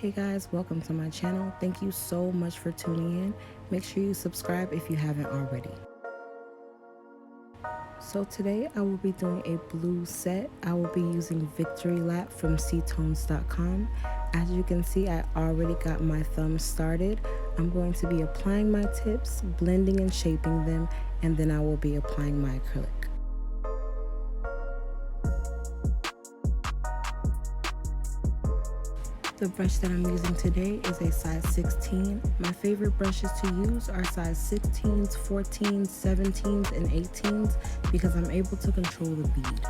Hey guys, welcome to my channel. Thank you so much for tuning in. Make sure you subscribe if you haven't already. So today I will be doing a blue set. I will be using Victory Lap from ctones.com. As you can see, I already got my thumbs started. I'm going to be applying my tips, blending and shaping them, and then I will be applying my acrylic. The brush that I'm using today is a size 16. My favorite brushes to use are size 16s, 14s, 17s, and 18s because I'm able to control the bead.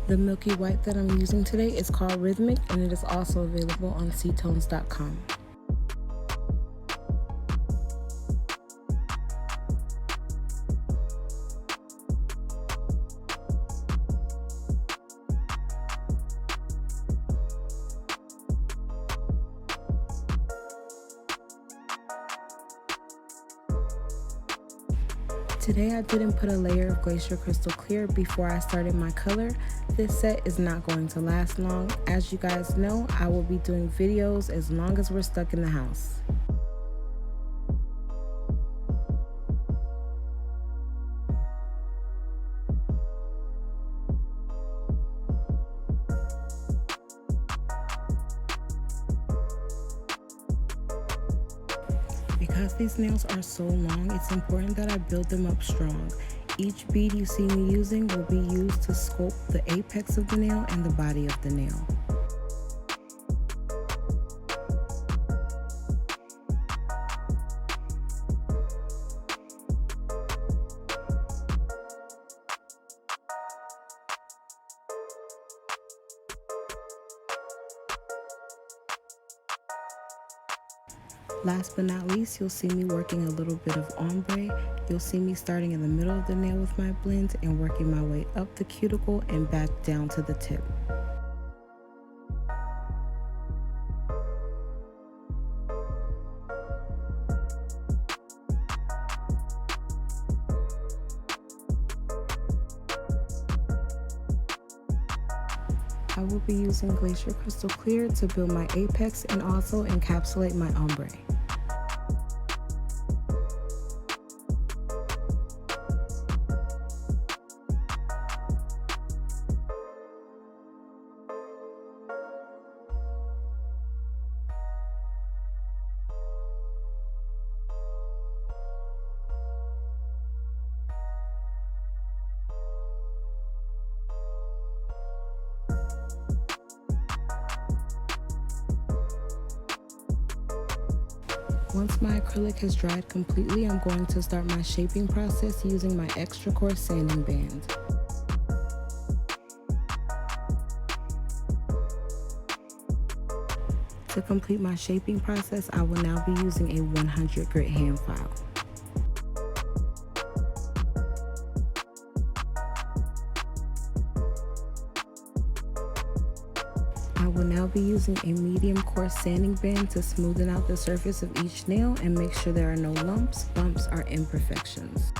The milky white that I'm using today is called Rhythmic, and it is also available on ctones.com. Today I didn't put a layer of Glacier Crystal Clear before I started my color. This set is not going to last long. As you guys know, I will be doing videos as long as we're stuck in the house. Because these nails are so long, it's important that I build them up strong. Each bead you see me using will be used to sculpt the apex of the nail and the body of the nail. Last but not least, you'll see me working a little bit of ombre. You'll see me starting in the middle of the nail with my blend and working my way up the cuticle and back down to the tip. I will be using Glacier Crystal Clear to build my apex and also encapsulate my ombre. Once my acrylic has dried completely, I'm going to start my shaping process using my extra coarse sanding band. To complete my shaping process, I will now be using a 100 grit hand file. I will now be using a medium coarse sanding band to smoothen out the surface of each nail and make sure there are no lumps, bumps, or imperfections.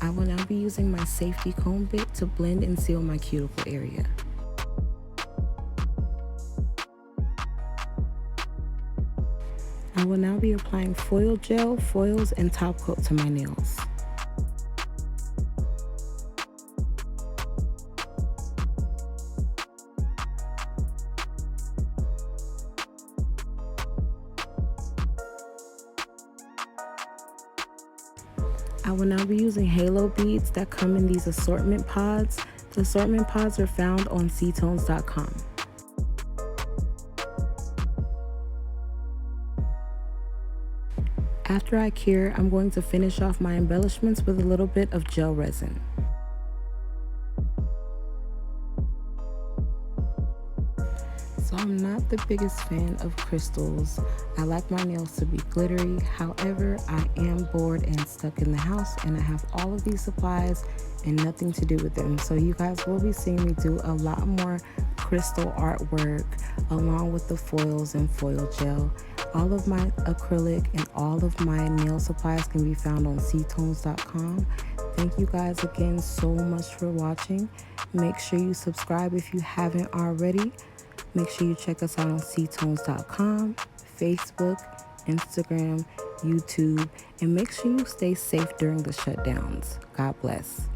I will now be using my safety comb bit to blend and seal my cuticle area. I will now be applying foil gel, foils, and top coat to my nails. I will now be using halo beads that come in these assortment pods. The assortment pods are found on ctones.com. After I cure, I'm going to finish off my embellishments with a little bit of gel resin. So I'm not the biggest fan of crystals. I like my nails to be glittery. However, I am bored and stuck in the house and I have all of these supplies and nothing to do with them. So you guys will be seeing me do a lot more crystal artwork along with the foils and foil gel. All of my acrylic and all of my nail supplies can be found on ctones.com. Thank you guys again so much for watching. Make sure you subscribe if you haven't already. Make sure you check us out on ctones.com, Facebook, Instagram, YouTube, and make sure you stay safe during the shutdowns. God bless.